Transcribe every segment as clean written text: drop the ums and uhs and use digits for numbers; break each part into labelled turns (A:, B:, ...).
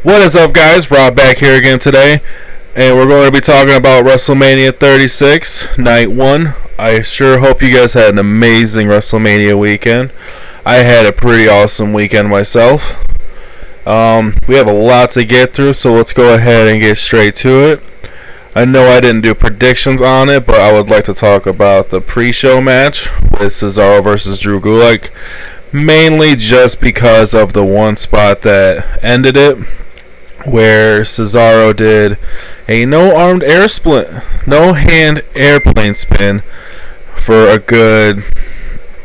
A: What is up, guys? Rob back here again today, and we're going to be talking about WrestleMania 36, Night 1. I sure hope you guys had an amazing WrestleMania weekend. I had a pretty awesome weekend myself. We have a lot to get through, so let's go ahead and get straight to it. I know I didn't do predictions on it, but I would like to talk about the pre-show match with Cesaro versus Drew Gulak, mainly just because of the one spot that ended it, where Cesaro did a no-armed air split, no-hand airplane spin for a good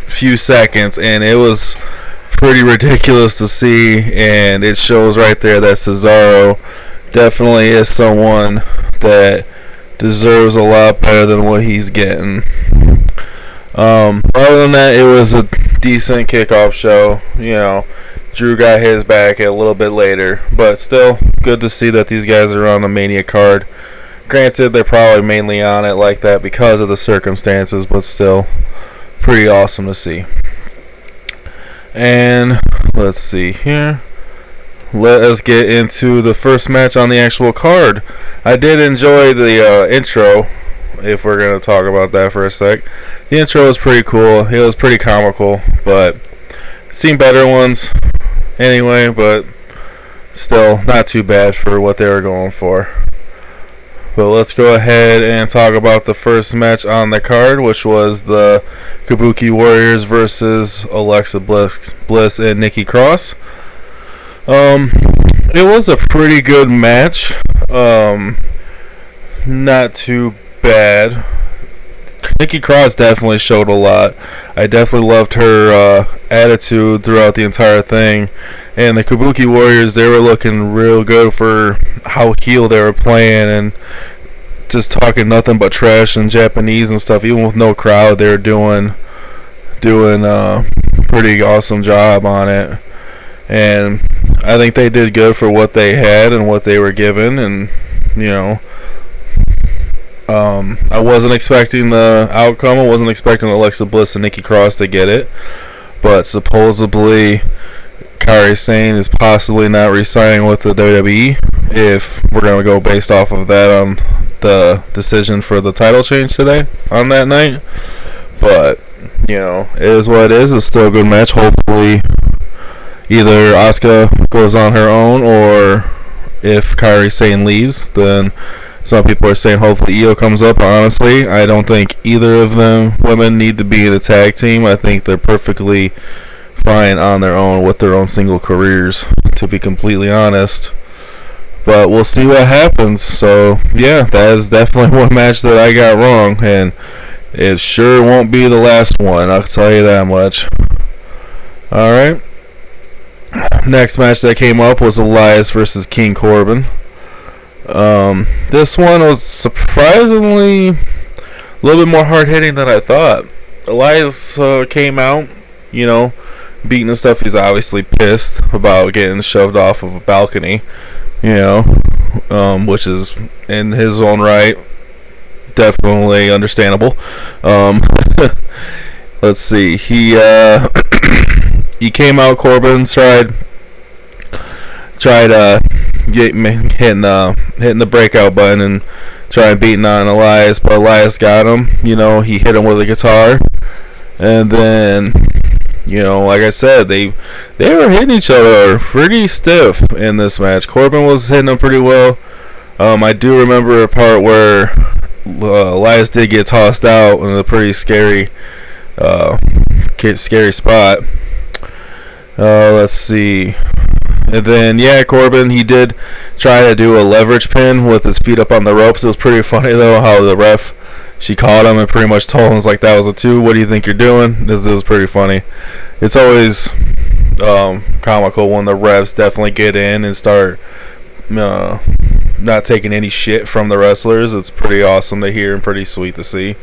A: few seconds, and it was pretty ridiculous to see, and it shows right there that Cesaro definitely is someone that deserves a lot better than what he's getting. Other than that, it was a decent kickoff show. Drew got his back a little bit later, but still good to see that these guys are on the Mania card. Granted, they're probably mainly on it like that because of the circumstances, but still pretty awesome to see. And let's see here. Let us get into the first match on the actual card. I did enjoy the intro, if we're going to talk about that for a sec. The intro was pretty cool. It was pretty comical, but seen better ones anyway, but still not too bad for what they were going for. But let's go ahead and talk about the first match on the card, which was the Kabuki Warriors versus Alexa Bliss and Nikki Cross. It was a pretty good match. Not too bad. Nikki Cross definitely showed a lot. I definitely loved her attitude throughout the entire thing. And the Kabuki Warriors, they were looking real good for how heel they were playing and just talking nothing but trash and Japanese and stuff. Even with no crowd, they were doing a pretty awesome job on it. And I think they did good for what they had and what they were given. And, I wasn't expecting the outcome. I wasn't expecting Alexa Bliss and Nikki Cross to get it. But supposedly, Kairi Sane is possibly not re-signing with the WWE, if we're going to go based off of that on the decision for the title change today on that night. But, it is what it is. It's still a good match. Hopefully, either Asuka goes on her own, or if Kairi Sane leaves, then some people are saying hopefully Io comes up. Honestly, I don't think either of them women need to be in a tag team. I think they're perfectly fine on their own with their own single careers, to be completely honest. But we'll see what happens. So, yeah, that is definitely one match that I got wrong, and it sure won't be the last one, I'll tell you that much. Alright. Next match that came up was Elias versus King Corbin. This one was surprisingly a little bit more hard-hitting than I thought. Elias came out, beating and stuff. He's obviously pissed about getting shoved off of a balcony, which is in his own right definitely understandable. Let's see. He came out. Corbin tried hitting the breakout button and trying beating on Elias, but Elias got him. He hit him with a guitar, and then like I said, they were hitting each other pretty stiff in this match. Corbin was hitting him pretty well. I do remember a part where Elias did get tossed out in a pretty scary spot. Let's see. And then, Corbin, he did try to do a leverage pin with his feet up on the ropes. It was pretty funny, though, how the ref, she caught him and pretty much told him, like, that was a 2. What do you think you're doing? It was pretty funny. It's always comical when the refs definitely get in and start not taking any shit from the wrestlers. It's pretty awesome to hear and pretty sweet to see.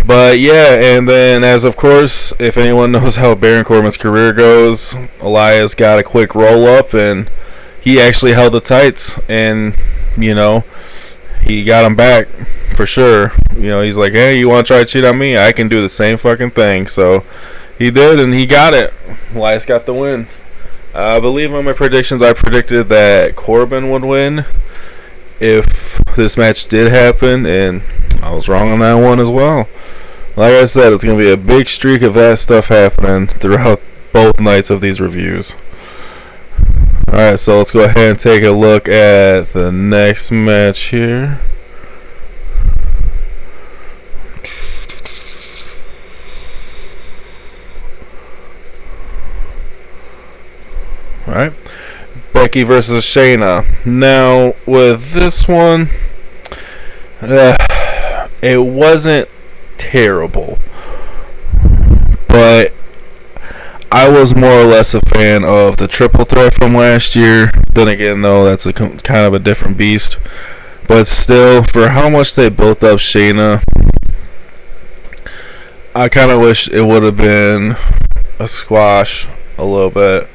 A: But and then as of course, if anyone knows how Baron Corbin's career goes, Elias got a quick roll up and he actually held the tights, and he got him back for sure. He's like, hey, you want to try to cheat on me? I can do the same fucking thing. So he did, and he got it. Elias got the win. I believe on my predictions, I predicted that Corbin would win if this match did happen, and I was wrong on that one as well. Like I said, it's going to be a big streak of that stuff happening throughout both nights of these reviews. Alright, so let's go ahead and take a look at the next match here. Alright, Becky versus Shayna. Now, with this one, it wasn't terrible, but I was more or less a fan of the triple threat from last year. Then again, though, that's a kind of a different beast. But still, for how much they built up Shayna, I kind of wish it would have been a squash a little bit.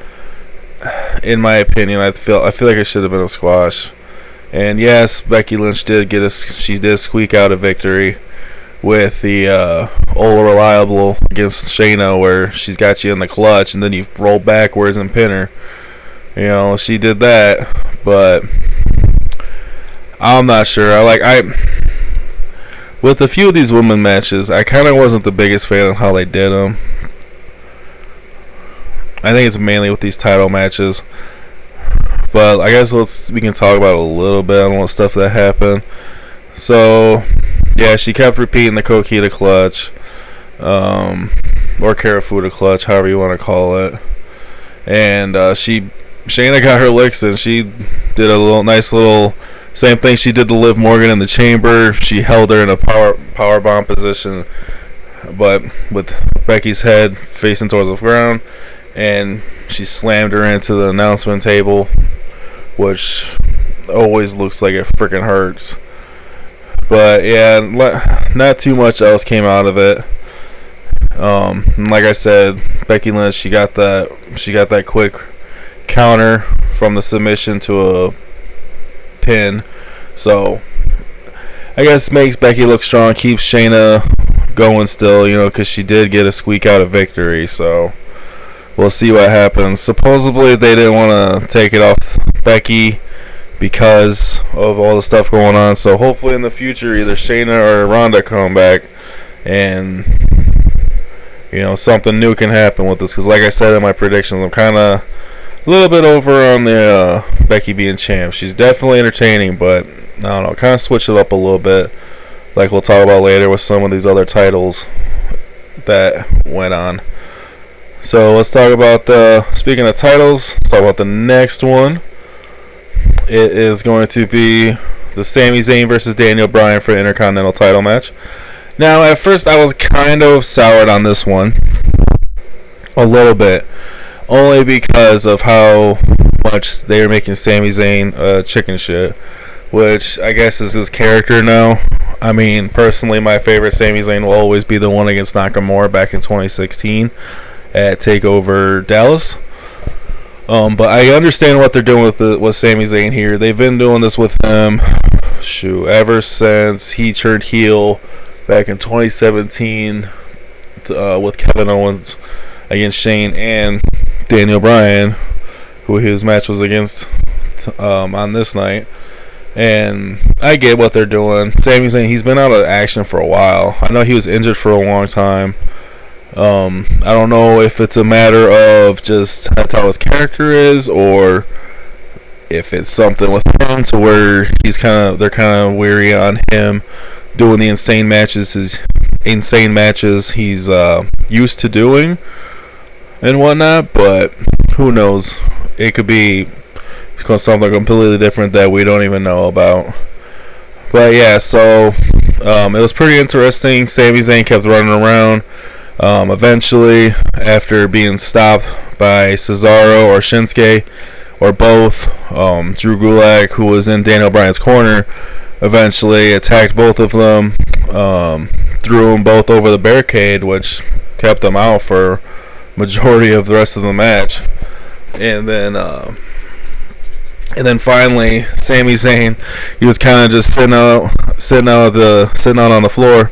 A: In my opinion, I feel like it should have been a squash. And yes, Becky Lynch did squeak out a victory with the Ola Reliable against Shayna, where she's got you in the clutch and then you roll backwards and pin her. You know, she did that, but I'm not sure. With a few of these women matches, I kind of wasn't the biggest fan of how they did them. I think it's mainly with these title matches. But I guess we can talk about a little bit on what stuff that happened. So, yeah, she kept repeating the Coquina clutch. Or Karafuda clutch, however you want to call it. And Shayna got her licks in. She did a nice little same thing she did to Liv Morgan in the chamber. She held her in a power bomb position, but with Becky's head facing towards the ground. And she slammed her into the announcement table, which always looks like it freaking hurts. But yeah, not too much else came out of it. Like I said, Becky Lynch, she got that quick counter from the submission to a pin. So I guess makes Becky look strong, keeps Shayna going still, because she did get a squeak out of victory. So we'll see what happens. Supposedly they didn't want to take it off Becky because of all the stuff going on. So hopefully in the future either Shayna or Ronda come back and something new can happen with this. Because like I said in my predictions, I'm kind of a little bit over on the Becky being champ. She's definitely entertaining, but I don't know, kind of switch it up a little bit, like we'll talk about later with some of these other titles that went on. So let's talk about speaking of titles, let's talk about the next one. It is going to be the Sami Zayn versus Daniel Bryan for the Intercontinental title match. Now, at first I was kind of soured on this one, a little bit, only because of how much they were making Sami Zayn chicken shit, which I guess is his character now. I mean, personally, my favorite Sami Zayn will always be the one against Nakamura back in 2016. At TakeOver Dallas. But I understand what they're doing with Sami Zayn here. They've been doing this with him ever since he turned heel back in 2017 with Kevin Owens against Shane and Daniel Bryan, who his match was against on this night. And I get what they're doing. Sami Zayn, he's been out of action for a while. I know he was injured for a long time. I don't know if it's a matter of just that's how his character is, or if it's something with him to where they're kind of weary on him doing the insane matches he's used to doing and whatnot. But who knows? It could be something completely different that we don't even know about. But yeah, so it was pretty interesting. Sami Zayn kept running around. Eventually, after being stopped by Cesaro or Shinsuke, or both, Drew Gulak, who was in Daniel Bryan's corner, eventually attacked both of them, threw them both over the barricade, which kept them out for majority of the rest of the match. And then finally, Sami Zayn, he was kind of just sitting out on the floor.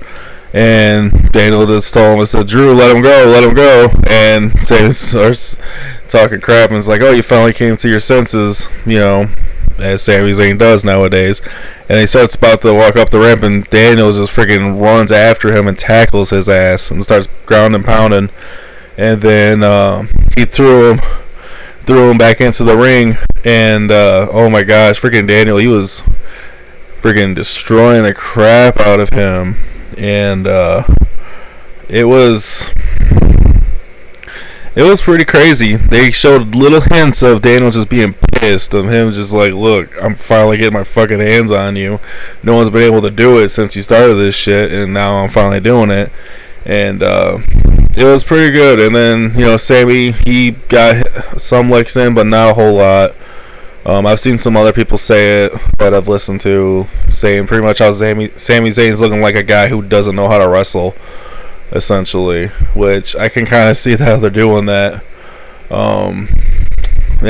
A: And Daniel just told him and said, "Drew, let him go." And Sami starts talking crap, and it's like, oh, you finally came to your senses, as Sami Zayn does nowadays. And he starts about to walk up the ramp, and Daniel just freaking runs after him and tackles his ass and starts ground and pounding. And then he threw him back into the ring, and oh my gosh, freaking Daniel, he was freaking destroying the crap out of him. And it was pretty crazy. They showed little hints of Daniel just being pissed, of him just like, look, I'm finally getting my fucking hands on you. No one's been able to do it since you started this shit, and now I'm finally doing it. And it was pretty good. And then, Sammy, he got some licks in, but not a whole lot. I've seen some other people say it that I've listened to, saying pretty much how Sami Zayn's looking like a guy who doesn't know how to wrestle, essentially, which I can kind of see how they're doing that. And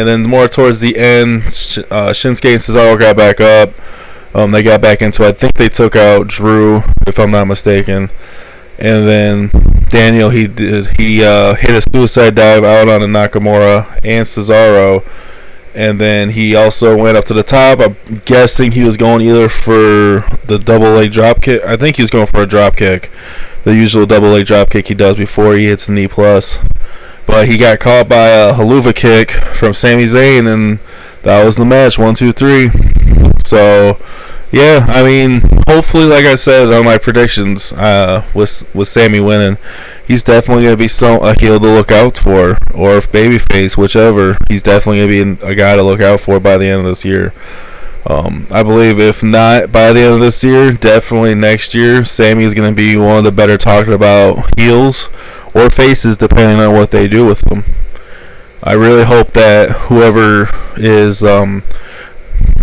A: then more towards the end, Shinsuke and Cesaro got back up. They got back into it. I think they took out Drew, if I'm not mistaken. And then Daniel, he hit a suicide dive out on Nakamura and Cesaro. And then he also went up to the top. I'm guessing he was going either for the double leg drop kick. I think he was going for a drop kick, the usual double leg drop kick he does before he hits the knee plus. But he got caught by a haluva kick from Sami Zayn, and that was the match. 1, 2, 3. So yeah, I mean, hopefully, like I said on my predictions, with Sami winning, he's definitely going to be a heel to look out for, or if babyface, whichever. He's definitely going to be a guy to look out for by the end of this year. I believe if not by the end of this year, definitely next year, Sami is going to be one of the better talked about heels or faces, depending on what they do with them. I really hope that whoever is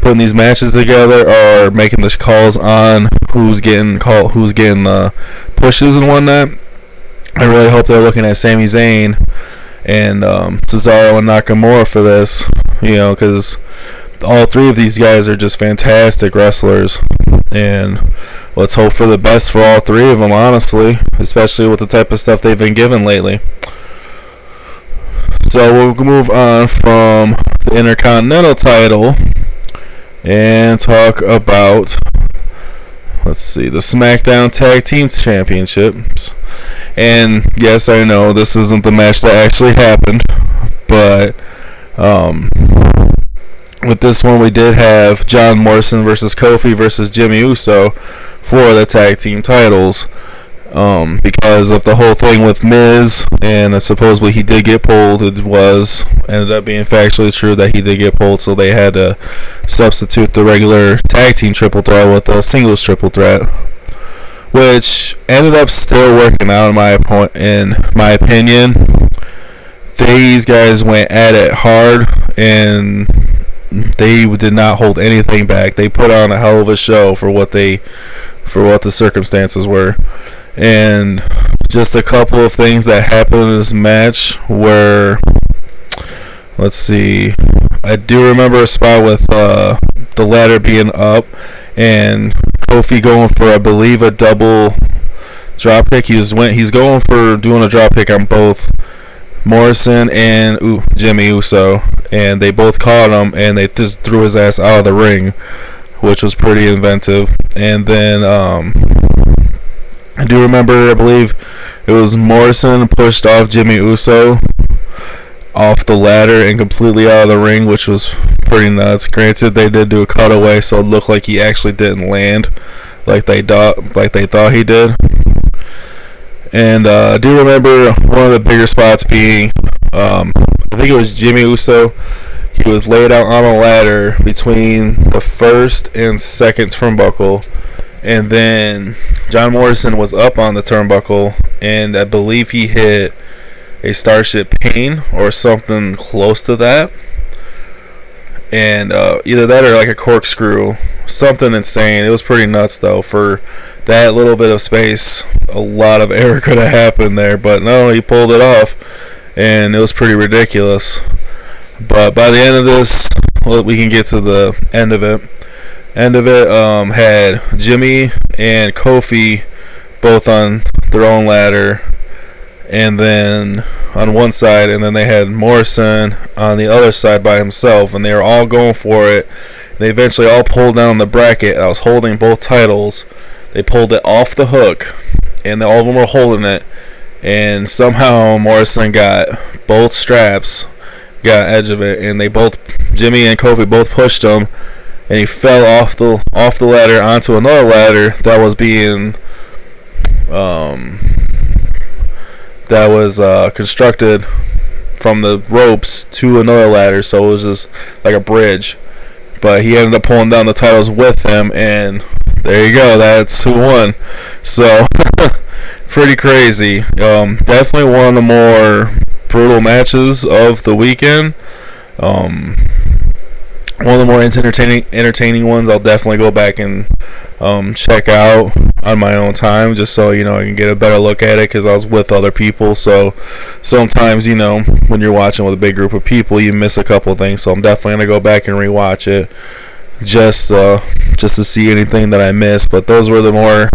A: putting these matches together are making the calls on who's getting pushes and whatnot. I really hope they're looking at Sami Zayn and Cesaro and Nakamura for this, because all three of these guys are just fantastic wrestlers, and let's hope for the best for all three of them, honestly, especially with the type of stuff they've been given lately. So we'll move on from the Intercontinental title and talk about, the SmackDown Tag Team Championships. And yes, I know this isn't the match that actually happened, but with this one we did have John Morrison versus Kofi versus Jimmy Uso for the tag team titles, because of the whole thing with Miz, and supposedly he did get pulled. It ended up being factually true that he did get pulled, so they had to substitute the regular tag team triple threat with a singles triple threat, which ended up still working out in my opinion. These guys went at it hard, and they did not hold anything back. They put on a hell of a show for what the circumstances were. And just a couple of things that happened in this match were, I do remember a spot with the ladder being up and Kofi going for, I believe, a double drop kick. He's going for doing a drop kick on both Morrison and Jimmy Uso, and they both caught him, and they just threw his ass out of the ring, which was pretty inventive. And then I do remember, I believe it was Morrison pushed off Jimmy Uso off the ladder and completely out of the ring, which was pretty nuts. Granted, they did do a cutaway, so it looked like he actually didn't land like they thought he did. And I do remember one of the bigger spots being, I think it was Jimmy Uso. He was laid out on a ladder between the first and second turnbuckle, and then John Morrison was up on the turnbuckle, and I believe he hit a Starship Pain or something close to that, and either that or like a corkscrew, something insane. It was pretty nuts though. For that little bit of space, a lot of error could have happened there, but no, he pulled it off, and it was pretty ridiculous. But by the end of this, we can get to the end of it. Had Jimmy and Kofi both on their own ladder, and then on one side, and then they had Morrison on the other side by himself, and they were all going for it. They eventually all pulled down the bracket. I was holding both titles. They pulled it off the hook, and all of them were holding it, and somehow Morrison got both straps, got edge of it, and Jimmy and Kofi both pushed him, and he fell off the ladder onto another ladder that was being constructed from the ropes to another ladder, so it was just like a bridge. But he ended up pulling down the titles with him, and there you go, that's who won. So pretty crazy. Definitely one of the more brutal matches of the weekend. One of the more entertaining ones. I'll definitely go back and check out on my own time, just so I can get a better look at it, because I was with other people. So sometimes when you're watching with a big group of people, you miss a couple of things. So I'm definitely gonna go back and rewatch it, just to see anything that I missed. But those were the more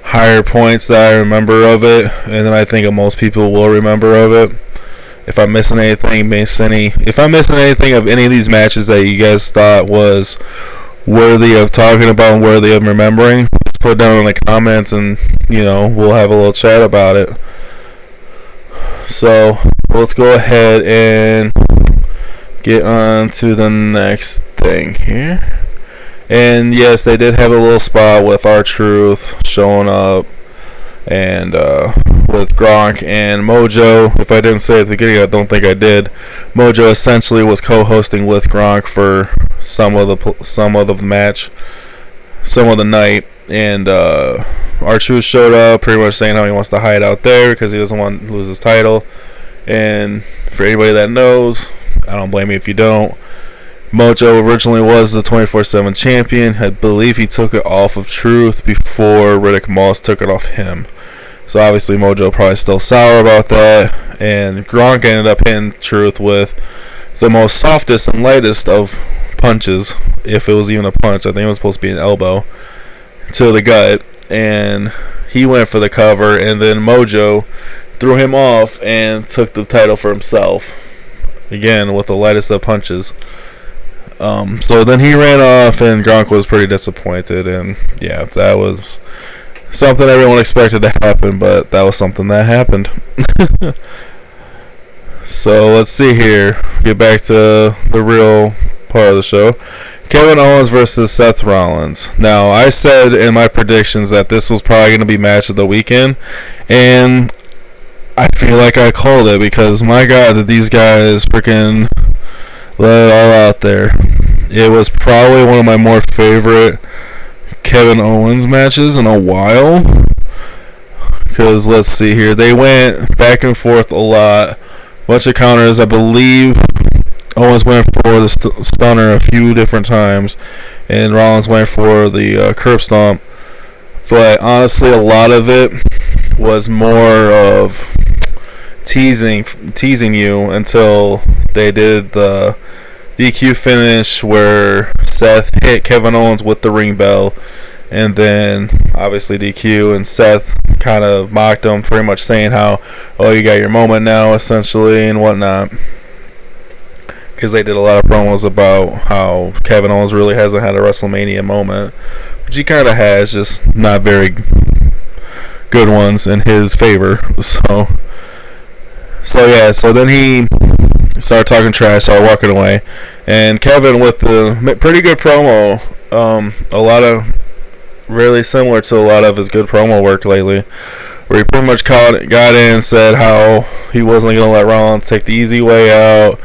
A: higher points that I remember of it, and then I think most people will remember of it. If I'm missing anything of any of these matches that you guys thought was worthy of talking about and worthy of remembering, just put it down in the comments, and we'll have a little chat about it. So let's go ahead and get on to the next thing here. And yes, they did have a little spot with R-Truth showing up, and with Gronk and Mojo. If I didn't say it at the beginning, I don't think I did. Mojo essentially was co-hosting with Gronk for some of the night, and R-Truth showed up, pretty much saying how he wants to hide out there because he doesn't want to lose his title. And for anybody that knows, I don't blame you if you don't, Mojo originally was the 24/7 champion. I believe he took it off of Truth before Riddick Moss took it off him. So obviously Mojo probably still sour about that. And Gronk ended up hitting Truth with the most softest and lightest of punches, if it was even a punch. I think it was supposed to be an elbow to the gut. And he went for the cover, and then Mojo threw him off and took the title for himself. Again, with the lightest of punches. So then he ran off, and Gronk was pretty disappointed, and yeah, that was something everyone expected to happen, but that was something that happened. So let's see here. Get back to the real part of the show. Kevin Owens versus Seth Rollins. Now, I said in my predictions that this was probably going to be match of the weekend, and I feel like I called it, because my God, did these guys freaking let it all out there. It was probably one of my more favorite Kevin Owens matches in a while, because let's see here, they went back and forth a lot, bunch of counters. I believe Owens went for the stunner a few different times, and Rollins went for the curb stomp. But honestly, a lot of it was more of teasing you until they did the DQ finish where Seth hit Kevin Owens with the ring bell, and then obviously DQ, and Seth kind of mocked him, pretty much saying how, oh, you got your moment now, essentially, and whatnot, because they did a lot of promos about how Kevin Owens really hasn't had a WrestleMania moment, which he kind of has, just not very good ones in his favor. So yeah, so then he started talking trash, started walking away, and Kevin with the pretty good promo, a lot of really similar to a lot of his good promo work lately, where he pretty much got in and said how he wasn't going to let Rollins take the easy way out,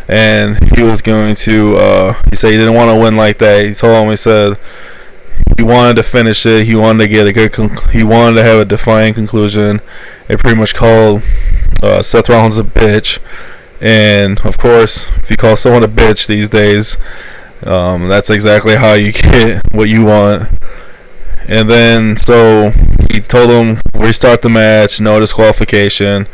A: and he was going to, he said he didn't want to win like that. He told him, he said he wanted to finish it, he wanted to get a good, he wanted to have a defiant conclusion. It pretty much called Seth Rollins a bitch, and of course, if you call someone a bitch these days, that's exactly how you get what you want. And then, so he told him restart the match, no disqualification.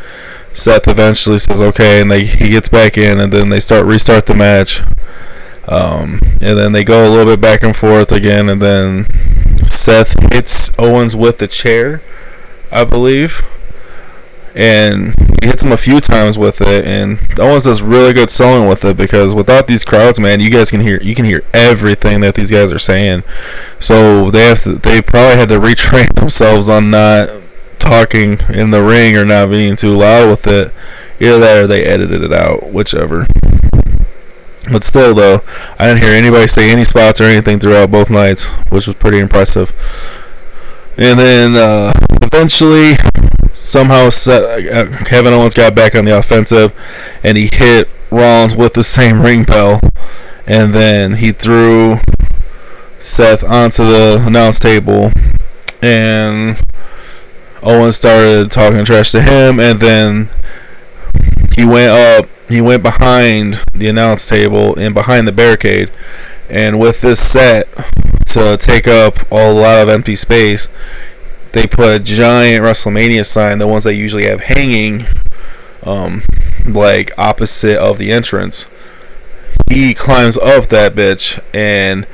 A: Seth eventually says okay, and he gets back in, and then they restart the match. And then they go a little bit back and forth again, and then Seth hits Owens with the chair, I believe. and he hits him a few times with it, and Owens does really good selling with it, because without these crowds, man, you can hear everything that these guys are saying. So they probably had to retrain themselves on not talking in the ring or not being too loud with it. Either that or they edited it out, whichever. But still, though, I didn't hear anybody say any spots or anything throughout both nights, which was pretty impressive. And then eventually, somehow Kevin Owens got back on the offensive, and he hit Rollins with the same ring bell. And then he threw Seth onto the announce table, and Owens started talking trash to him, and then he went behind the announce table and behind the barricade, and with this set to take up a lot of empty space, they put a giant WrestleMania sign, the ones they usually have hanging like opposite of the entrance. He climbs up that bitch and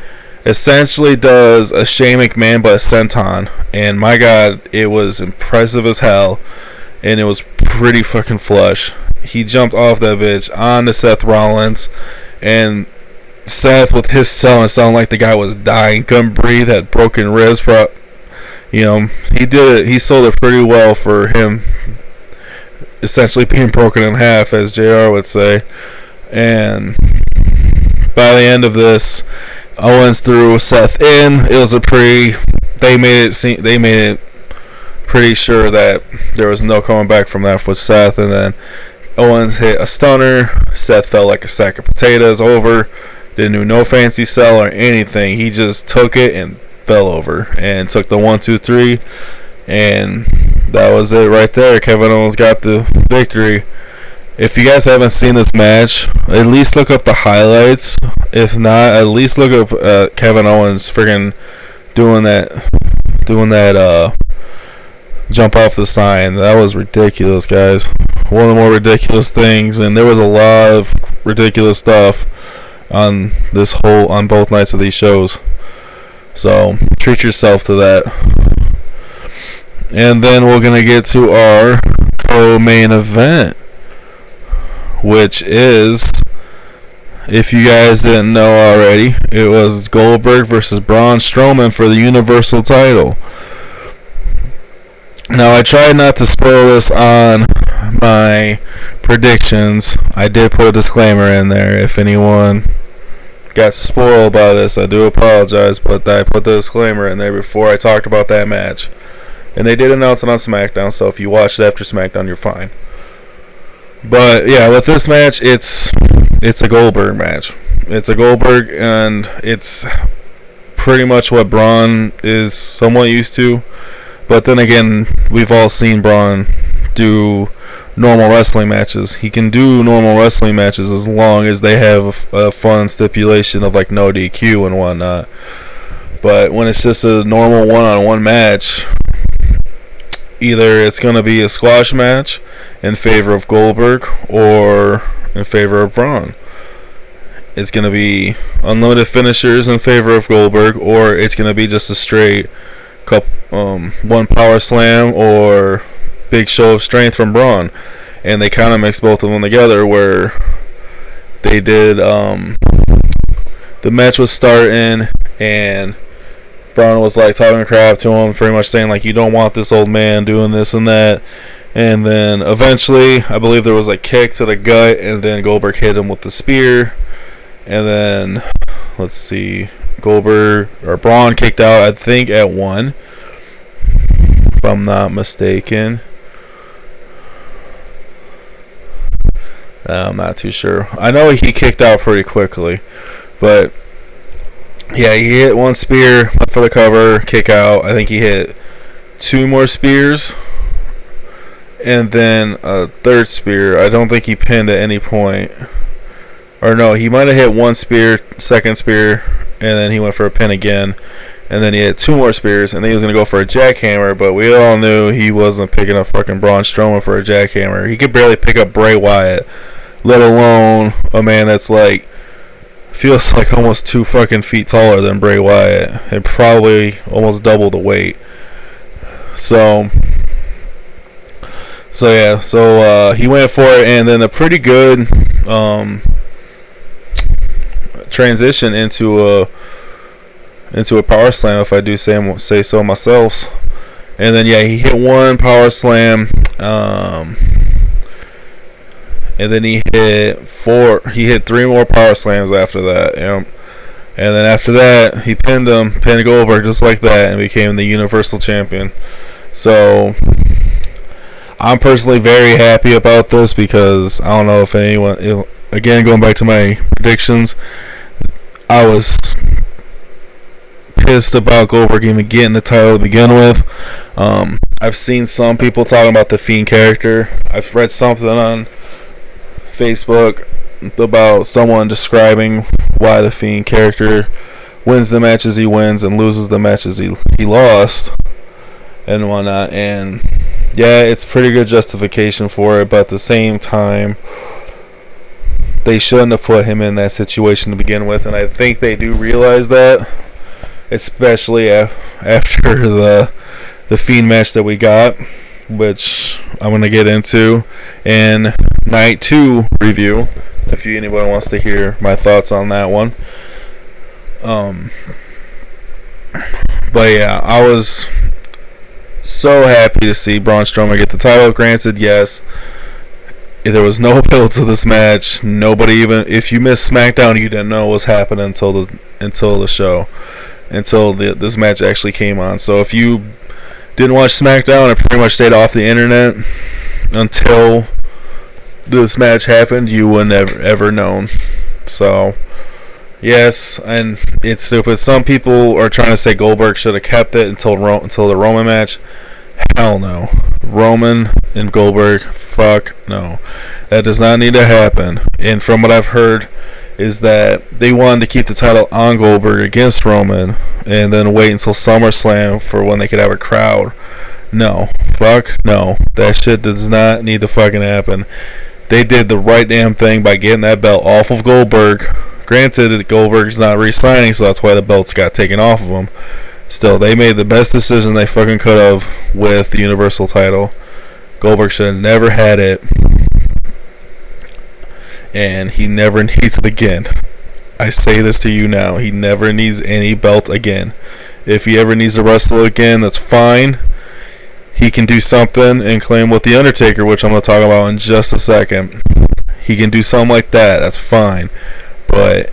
A: essentially does a Shane McMahon but a senton, and my god, it was impressive as hell, and it was pretty fucking flush. He jumped off that bitch onto Seth Rollins, and Seth, with his selling, sounded like the guy was dying, couldn't breathe, had broken ribs. He did it. He sold it pretty well for him, essentially being broken in half, as JR would say. And by the end of this, Owens threw Seth in. It was they made it pretty sure that there was no coming back from that for Seth, and then Owens hit a stunner. Seth felt like a sack of potatoes over. Didn't do no fancy sell or anything. He just took it and fell over and took the 1, 2, 3, and that was it right there. Kevin Owens got the victory. If you guys haven't seen this match, at least look up the highlights. If not, at least look up Kevin Owens friggin' doing that jump off the sign. That was ridiculous, guys. One of the more ridiculous things, and there was a lot of ridiculous stuff on both nights of these shows. So treat yourself to that. And then we're gonna get to our co-main event, which is, if you guys didn't know already, it was Goldberg versus Braun Strowman for the Universal title. Now, I tried not to spoil this on my predictions. I did put a disclaimer in there. If anyone got spoiled by this, I do apologize, but I put the disclaimer in there before I talked about that match. And they did announce it on SmackDown, so if you watch it after SmackDown, you're fine. But yeah, with this match, it's a Goldberg match. It's a Goldberg, and it's pretty much what Braun is somewhat used to. But then again, we've all seen Braun do normal wrestling matches. He can do normal wrestling matches as long as they have a fun stipulation of like no DQ and whatnot. But when it's just a normal one-on-one match, either it's going to be a squash match in favor of Goldberg or in favor of Braun. It's going to be unlimited finishers in favor of Goldberg, or it's going to be just a straight one power slam or big show of strength from Braun. And they kind of mixed both of them together, where they did the match was starting and Braun was like talking crap to him, pretty much saying like, you don't want this old man doing this and that. And then eventually, I believe there was a kick to the gut, and then Goldberg hit him with the spear. And then, let's see, Braun kicked out, I think, at 1, if I'm not mistaken. I'm not too sure. I know he kicked out pretty quickly, but yeah, he hit 1 spear for the cover, kick out. I think he hit 2 more spears, and then a 3rd spear. I don't think he pinned at any point. Or no, he might have hit 1 spear, 2nd spear, and then he went for a pin again. And then he had 2 more spears, and then he was going to go for a jackhammer, but we all knew he wasn't picking up fucking Braun Strowman for a jackhammer. He could barely pick up Bray Wyatt, let alone a man that's like, feels like almost 2 fucking feet taller than Bray Wyatt, and probably almost double the weight. So So yeah, he went for it, and then a pretty good transition into a power slam, if I do say so myself. And then he hit one power slam, and then he hit three more power slams after that. And then after that, he pinned Goldberg just like that, and became the Universal Champion. So I'm personally very happy about this, because I don't know if anyone, again, going back to my predictions, I was pissed about Goldberg even getting the title to begin with. I've seen some people talking about the Fiend character. I've read something on Facebook about someone describing why the Fiend character wins the matches he wins and loses the matches he lost and whatnot. And yeah, it's pretty good justification for it, but at the same time, they shouldn't have put him in that situation to begin with, and I think they do realize that, especially after the Fiend match that we got, which I'm going to get into in Night 2 review, if anybody wants to hear my thoughts on that one. But yeah, I was so happy to see Braun Strowman get the title. Granted, yes, there was no build to this match. Nobody, even if you missed SmackDown, you didn't know what was happening until the show, until this match actually came on. So if you didn't watch SmackDown, it pretty much stayed off the internet until this match happened, you wouldn't have ever known. So yes, and it's stupid. Some people are trying to say Goldberg should have kept it until the Roman match. Hell no. Roman and Goldberg, fuck no. That does not need to happen. And from what I've heard is that they wanted to keep the title on Goldberg against Roman and then wait until SummerSlam for when they could have a crowd. No. Fuck no. That shit does not need to fucking happen. They did the right damn thing by getting that belt off of Goldberg. Granted, Goldberg's not re-signing, so that's why the belts got taken off of him. Still, they made the best decision they fucking could have with the Universal title. Goldberg should have never had it, and he never needs it again. I say this to you now. He never needs any belt again. If he ever needs to wrestle again, that's fine. He can do something and claim with The Undertaker, which I'm going to talk about in just a second. He can do something like that. That's fine. But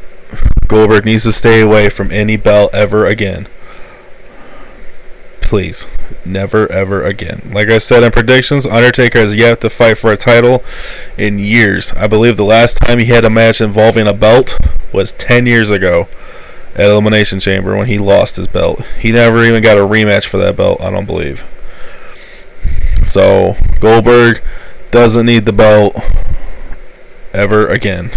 A: Goldberg needs to stay away from any belt ever again. Please. Never, ever again. Like I said in predictions, Undertaker has yet to fight for a title in years. I believe the last time he had a match involving a belt was 10 years ago at Elimination Chamber when he lost his belt. He never even got a rematch for that belt, I don't believe. So, Goldberg doesn't need the belt ever again.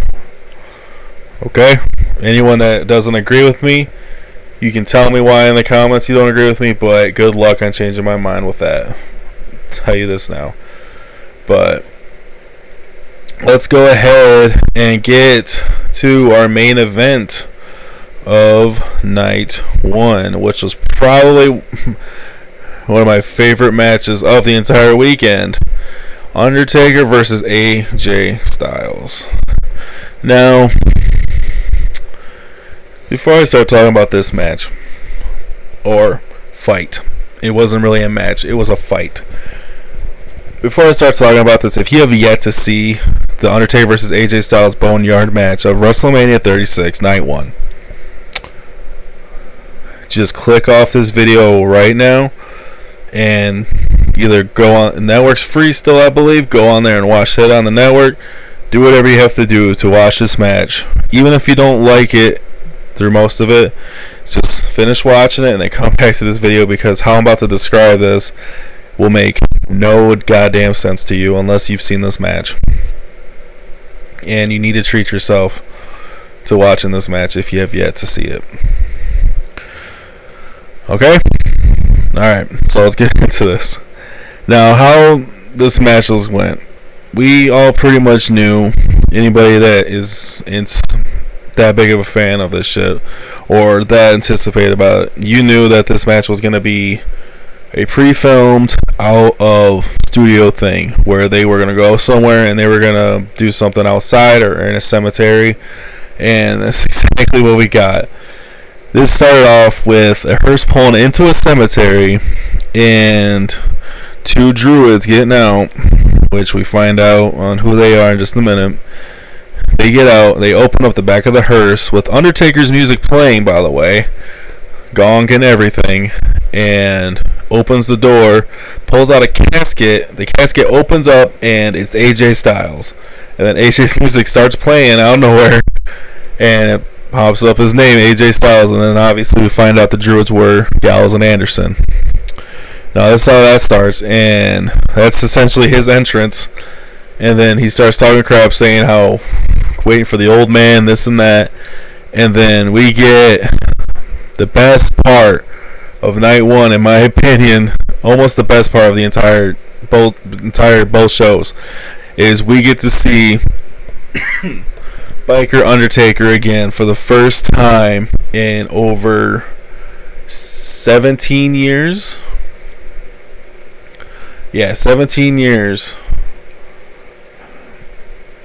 A: Okay? Anyone that doesn't agree with me, you can tell me why in the comments you don't agree with me, but good luck on changing my mind with that. I'll tell you this now. But let's go ahead and get to our main event of Night 1, which was probably one of my favorite matches of the entire weekend. Undertaker versus AJ Styles. Now, before I start talking about this match, or fight, it wasn't really a match, it was a fight. Before I start talking about this, if you have yet to see the Undertaker versus AJ Styles Boneyard match of WrestleMania 36, Night 1, just click off this video right now and either go on, the network's free still, I believe, go on there and watch it on the network. Do whatever you have to do to watch this match. Even if you don't like it through most of it, just finish watching it and then come back to this video, because how I'm about to describe this will make no goddamn sense to you unless you've seen this match. And you need to treat yourself to watching this match if you have yet to see it. Okay? Alright, so let's get into this. Now, how this match went, we all pretty much knew. Anybody that is that big of a fan of this shit or that anticipated about it, you knew that this match was going to be a pre-filmed out of studio thing where they were gonna go somewhere and they were gonna do something outside or in a cemetery, and that's exactly what we got. This started off with a hearse pulling into a cemetery and two druids getting out, which we find out on who they are in just a minute. They get out, they open up the back of the hearse with Undertaker's music playing, by the way, gong and everything, and opens the door, pulls out a casket. The casket opens up and it's AJ Styles, and then AJ's music starts playing out of nowhere, and it pops up his name, AJ Styles, and then obviously we find out the Druids were Gallows and Anderson. Now that's how that starts, and that's essentially his entrance. And then he starts talking crap, saying how waiting for the old man, this and that, and then we get the best part of night one, in my opinion, almost the best part of the entire both shows, is we get to see Biker Undertaker again for the first time in over 17 years. Yeah, 17 years.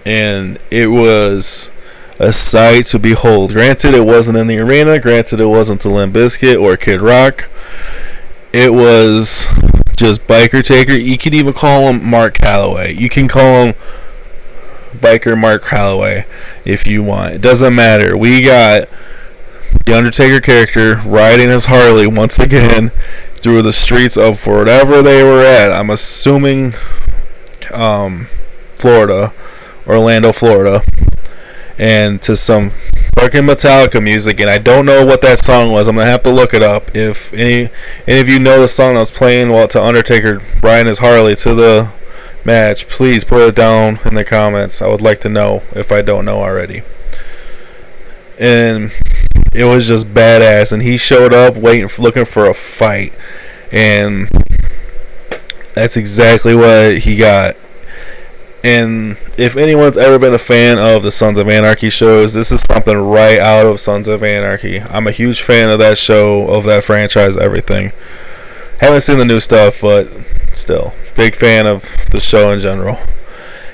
A: And it was a sight to behold. Granted, it wasn't in the arena. Granted, it wasn't to Limp Bizkit or Kid Rock. It was just Biker Taker. You can even call him Mark Calloway. You can call him Biker Mark Calloway if you want. It doesn't matter. We got the Undertaker character riding his Harley once again through the streets of wherever they were at. I'm assuming Florida, Orlando, Florida, and to some fucking Metallica music, and I don't know what that song was. I'm gonna have to look it up. If any of you know the song that was playing while to Undertaker riding his Harley to the match, please put it down in the comments. I would like to know if I don't know already. And it was just badass, and he showed up looking for a fight, and that's exactly what he got. And if anyone's ever been a fan of the Sons of Anarchy shows, this is something right out of Sons of Anarchy. I'm a huge fan of that show, of that franchise, everything. Haven't seen the new stuff, but still, big fan of the show in general.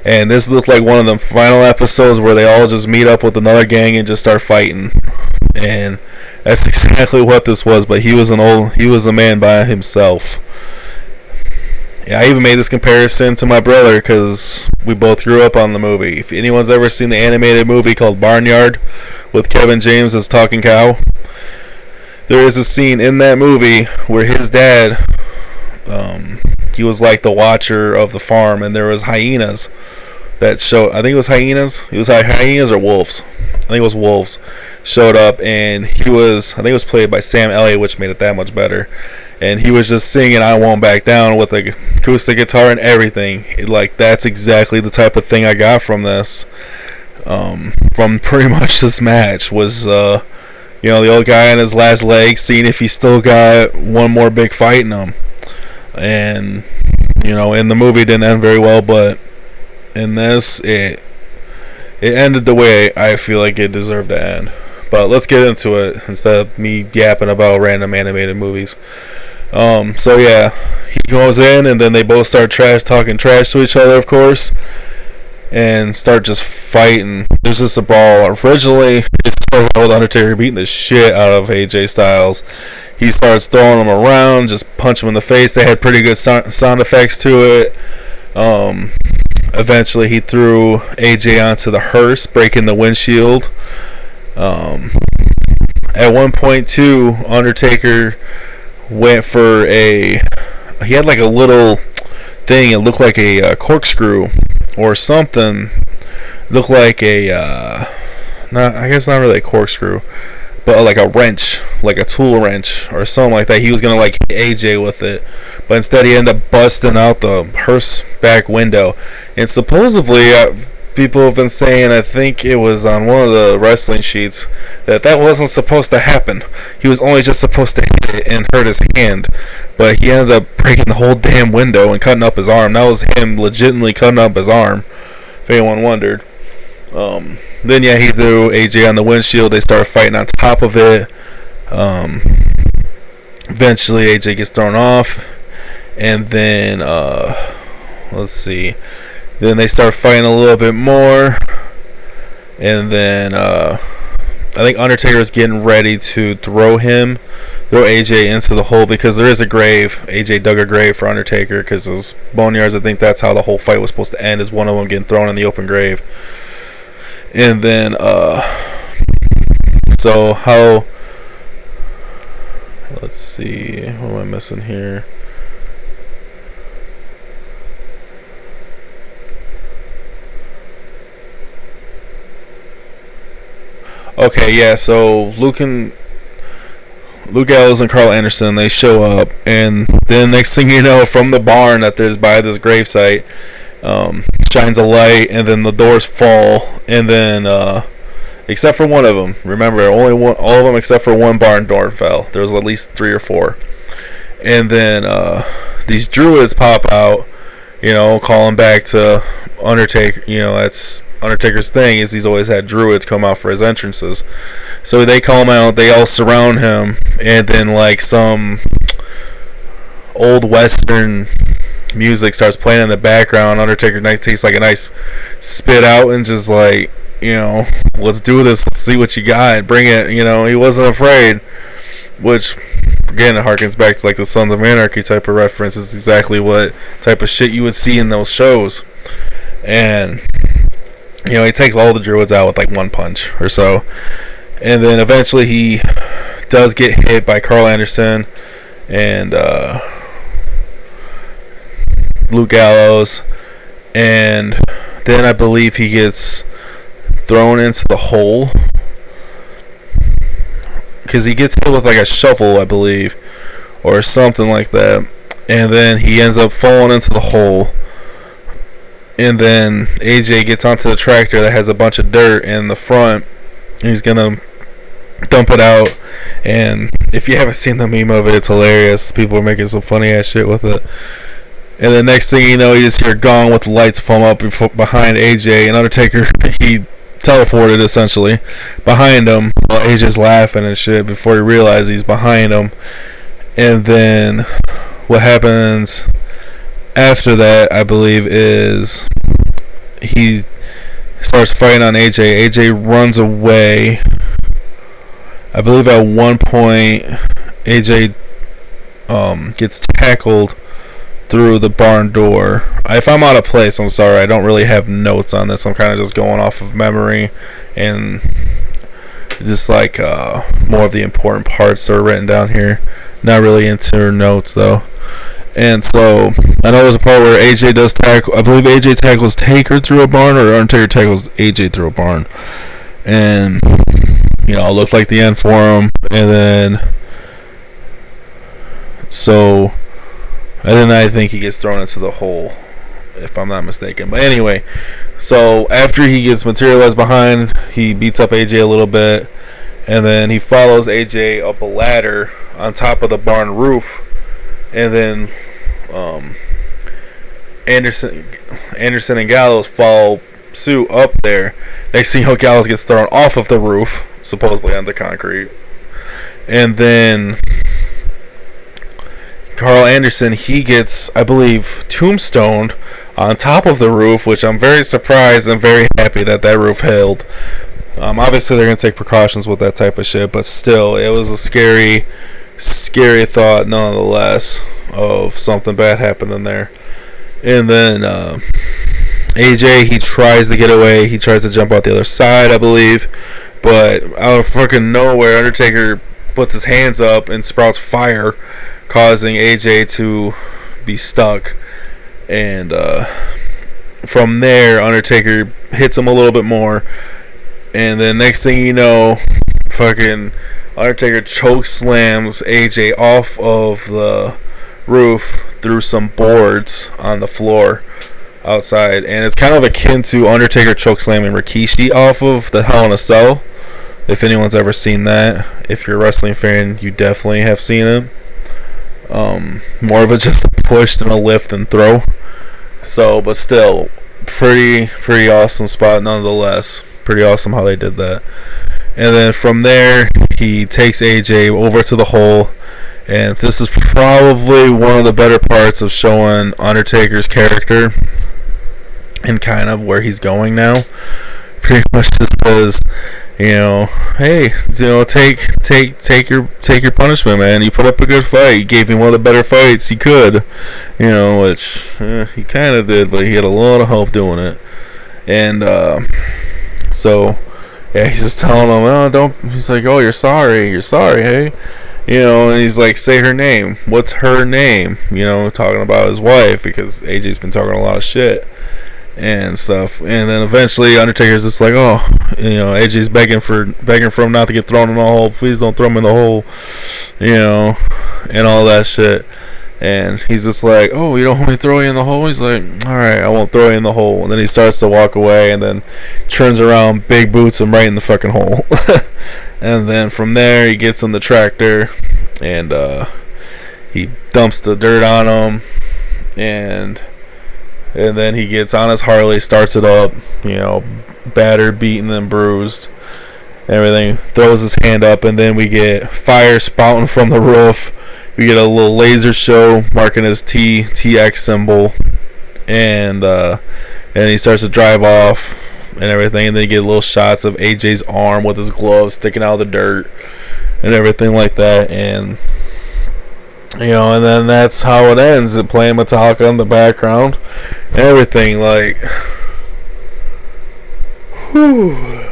A: And this looked like one of the final episodes where they all just meet up with another gang and just start fighting. And that's exactly what this was, but he was a man by himself. Yeah, I even made this comparison to my brother because we both grew up on the movie. If anyone's ever seen the animated movie called Barnyard with Kevin James as Talking Cow, there is a scene in that movie where his dad, he was like the watcher of the farm, and there was hyenas that showed. I think it was hyenas. It was hyenas or wolves. I think it was wolves showed up, and I think it was played by Sam Elliott, which made it that much better. And he was just singing "I Won't Back Down" with the acoustic guitar and everything. That's exactly the type of thing I got from this. From pretty much this match was, the old guy on his last leg, seeing if he still got one more big fight in him. And in the movie it didn't end very well, but in this it ended the way I feel like it deserved to end. But let's get into it instead of me yapping about random animated movies. So yeah, he goes in, and then they both start talking trash to each other, of course, and start just fighting. There's just a brawl. Originally, it started with Undertaker beating the shit out of AJ Styles. He starts throwing him around, just punch him in the face. They had pretty good sound effects to it. Eventually, he threw AJ onto the hearse, breaking the windshield. At one point, too, Undertaker went for he had like a little thing. It looked like a corkscrew or something. Looked like I guess not really a corkscrew, but like a wrench, like a tool wrench or something like that. He was gonna like hit AJ with it, but instead he ended up busting out the hearse back window. And supposedly, people have been saying, I think it was on one of the wrestling sheets, that wasn't supposed to happen. He was only just supposed to hit it and hurt his hand, but he ended up breaking the whole damn window and cutting up his arm. That was him legitimately cutting up his arm, if anyone wondered. Then yeah, he threw AJ on the windshield. They started fighting on top of it. Eventually AJ gets thrown off, And then let's see. Then they start fighting a little bit more, and then I think Undertaker is getting ready to throw AJ into the hole, because there is a grave. AJ dug a grave for Undertaker because those boneyards. I think that's how the whole fight was supposed to end, is one of them getting thrown in the open grave. And then so how, let's see, what am I missing here? Okay, yeah, so Luke Gallows and Carl Anderson, they show up, and then next thing you know, from the barn that there's by this gravesite, shines a light, and then the doors fall, and then except for one of them, remember, all of them except for one barn door fell. There was at least 3 or 4, and then these druids pop out, calling back to Undertaker. That's Undertaker's thing, is he's always had druids come out for his entrances. So they call him out, they all surround him, and then like some old western music starts playing in the background. Undertaker takes like a nice spit out and just like, let's do this, let's see what you got, bring it. He wasn't afraid, which again, it harkens back to like the Sons of Anarchy type of reference. It's exactly what type of shit you would see in those shows. And he takes all the druids out with like one punch or so. And then eventually he does get hit by Carl Anderson and Luke Gallows. And then I believe he gets thrown into the hole, because he gets hit with like a shovel, I believe, or something like that. And then he ends up falling into the hole. And then AJ gets onto the tractor that has a bunch of dirt in the front, and he's gonna dump it out. And if you haven't seen the meme of it, it's hilarious. People are making some funny ass shit with it. And the next thing you know, you just hear gong with the lights come up behind AJ, and Undertaker, he teleported essentially behind him while AJ's laughing and shit before he realizes he's behind him. And then what happens after that, I believe, is he starts fighting on AJ. AJ runs away. I believe at one point AJ gets tackled through the barn door. If I'm out of place, I'm sorry. I don't really have notes on this. I'm kind of just going off of memory and just like more of the important parts are written down here. Not really into notes though. And so I know there's a part where AJ does tackle. I believe AJ tackles Taker through a barn, or Undertaker tackles AJ through a barn. And it looked like the end for him. And then I think he gets thrown into the hole, if I'm not mistaken. But anyway, so after he gets materialized behind, he beats up AJ a little bit, and then he follows AJ up a ladder on top of the barn roof, and then Anderson and Gallows follow suit up there. Next thing you know, Gallows gets thrown off of the roof, supposedly onto concrete, and then Carl Anderson, he gets, I believe, tombstoned on top of the roof, which I'm very surprised and very happy that roof held. Obviously, they're going to take precautions with that type of shit, but still, it was a scary thought nonetheless of something bad happening there. And then AJ, he tries to get away. He tries to jump out the other side, I believe, but out of fucking nowhere, Undertaker puts his hands up and sprouts fire, causing AJ to be stuck. And from there, Undertaker hits him a little bit more, and then next thing you know, fucking Undertaker choke slams AJ off of the roof through some boards on the floor outside. And it's kind of akin to Undertaker choke slamming Rikishi off of the Hell in a Cell, if anyone's ever seen that. If you're a wrestling fan, you definitely have seen it. More of it just a push than a lift and throw. So, but still, pretty awesome spot nonetheless. Pretty awesome how they did that. And then from there, he takes AJ over to the hole, And this is probably one of the better parts of showing Undertaker's character and kind of where he's going now. Pretty much just says, hey, take your punishment, man. You put up a good fight. You gave him one of the better fights you could, which he kind of did, but he had a lot of help doing it. And so yeah, he's just telling him, oh, don't. He's like, oh, you're sorry, hey. And he's like, say her name. What's her name? Talking about his wife, because AJ's been talking a lot of shit and stuff. And then eventually Undertaker's just like, oh, AJ's begging for him not to get thrown in the hole. Please don't throw him in the hole, and all that shit. And he's just like, oh, you don't want me to throw you in the hole? He's like, alright, I won't throw you in the hole. And then he starts to walk away, and then turns around, big boots him right in the fucking hole. And then from there, he gets in the tractor, and he dumps the dirt on him, and then he gets on his Harley, starts it up, battered, beaten, and bruised, everything, throws his hand up, and then we get fire spouting from the roof. We get a little laser show marking his TX symbol, and he starts to drive off and everything, and then you get little shots of AJ's arm with his gloves sticking out of the dirt and everything like that, and and then that's how it ends. It playing Metallica in the background and everything, like, whew.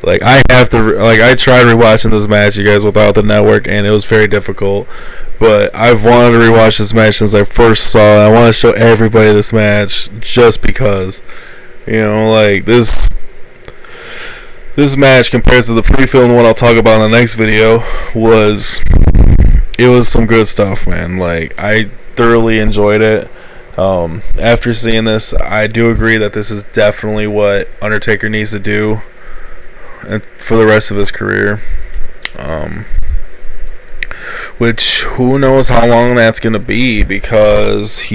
A: Like, I tried rewatching this match, you guys, without the network, and it was very difficult. But I've wanted to rewatch this match since I first saw it. I want to show everybody this match just because, like, this match compared to the pre-film one I'll talk about in the next video was some good stuff, man. Like, I thoroughly enjoyed it. After seeing this, I do agree that this is definitely what Undertaker needs to do and for the rest of his career, which who knows how long that's gonna be, because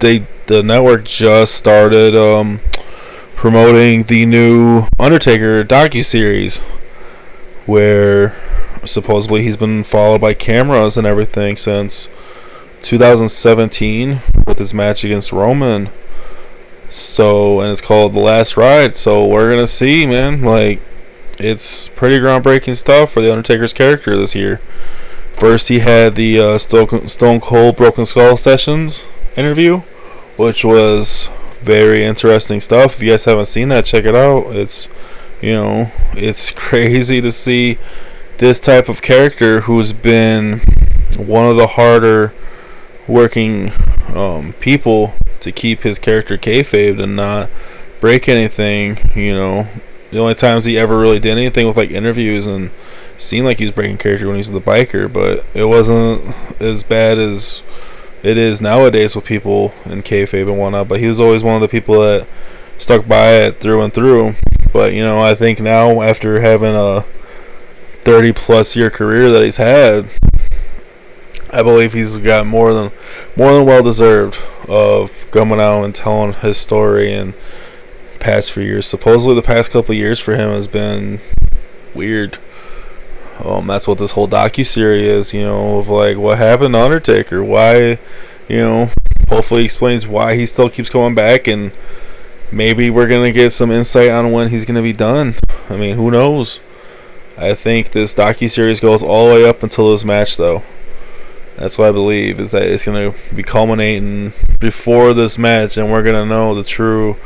A: the network just started promoting the new Undertaker docuseries, where supposedly he's been followed by cameras and everything since 2017 with his match against Roman. So, and it's called The Last Ride. So we're gonna see, man. Like, it's pretty groundbreaking stuff for the Undertaker's character this year. First, he had the Stone Cold Broken Skull Sessions interview, which was very interesting stuff. If you guys haven't seen that, check it out. It's, it's crazy to see this type of character who's been one of the harder working people to keep his character kayfabed and not break anything. The only times he ever really did anything with, like, interviews and seemed like he was breaking character when he was the biker, but it wasn't as bad as it is nowadays with people in kayfabe and whatnot. But he was always one of the people that stuck by it through and through. But I think now, after having a 30-plus year career that he's had, I believe he's got more than well deserved of coming out and telling his story. And past few years, supposedly the past couple of years for him has been weird. That's what this whole docuseries is, of like what happened to Undertaker, why, hopefully explains why he still keeps coming back, and maybe we're gonna get some insight on when he's gonna be done. I mean, who knows? I think this docuseries goes all the way up until this match, though. That's what I believe, is that it's gonna be culminating before this match, and we're gonna know the true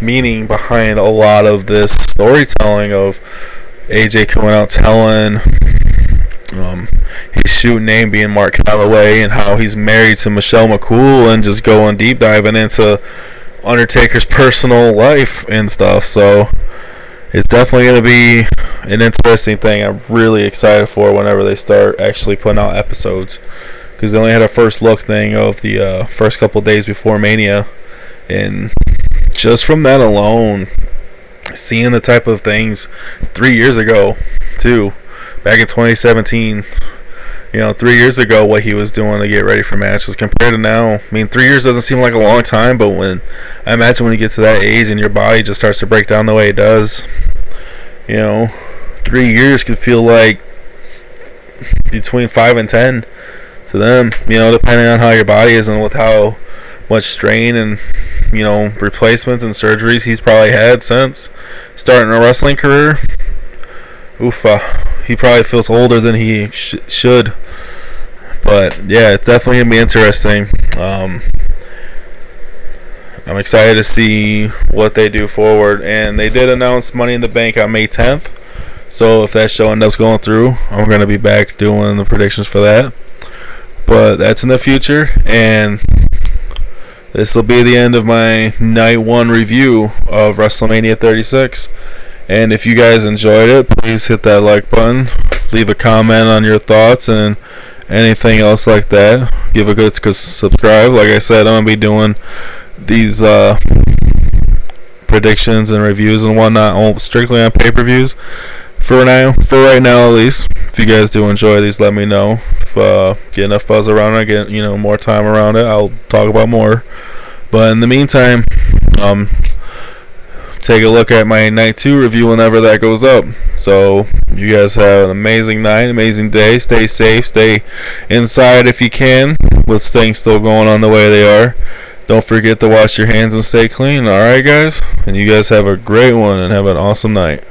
A: meaning behind a lot of this storytelling of AJ coming out telling his shoot name being Mark Calloway, and how he's married to Michelle McCool, and just going deep diving into Undertaker's personal life and stuff. So it's definitely going to be an interesting thing. I'm really excited for whenever they start actually putting out episodes, because they only had a first look thing of the first couple days before Mania, and just from that alone, seeing the type of things 3 years ago too, back in 2017, 3 years ago, what he was doing to get ready for matches compared to now. I mean, 3 years doesn't seem like a long time, but I imagine when you get to that age and your body just starts to break down the way it does, 3 years could feel like between 5 and 10 to them, depending on how your body is and with how much strain and replacements and surgeries he's probably had since starting a wrestling career. He probably feels older than he should. But yeah, it's definitely gonna be interesting. I'm excited to see what they do forward, and they did announce Money in the Bank on May 10th. So if that show ends up going through, I'm gonna be back doing the predictions for that. But that's in the future, and this will be the end of my night one review of WrestleMania 36. And if you guys enjoyed it, please hit that like button, leave a comment on your thoughts and anything else like that. Give a good subscribe. Like I said, I'm gonna be doing these predictions and reviews and whatnot strictly on pay-per-views for right now at least. If you guys do enjoy these, let me know. If get enough buzz around it, get more time around it, I'll talk about more. But in the meantime, take a look at my night 2 review whenever that goes up. So you guys have an amazing night, amazing day. Stay safe, stay inside if you can, with things still going on the way they are. Don't forget to wash your hands and stay clean. Alright guys, and you guys have a great one and have an awesome night.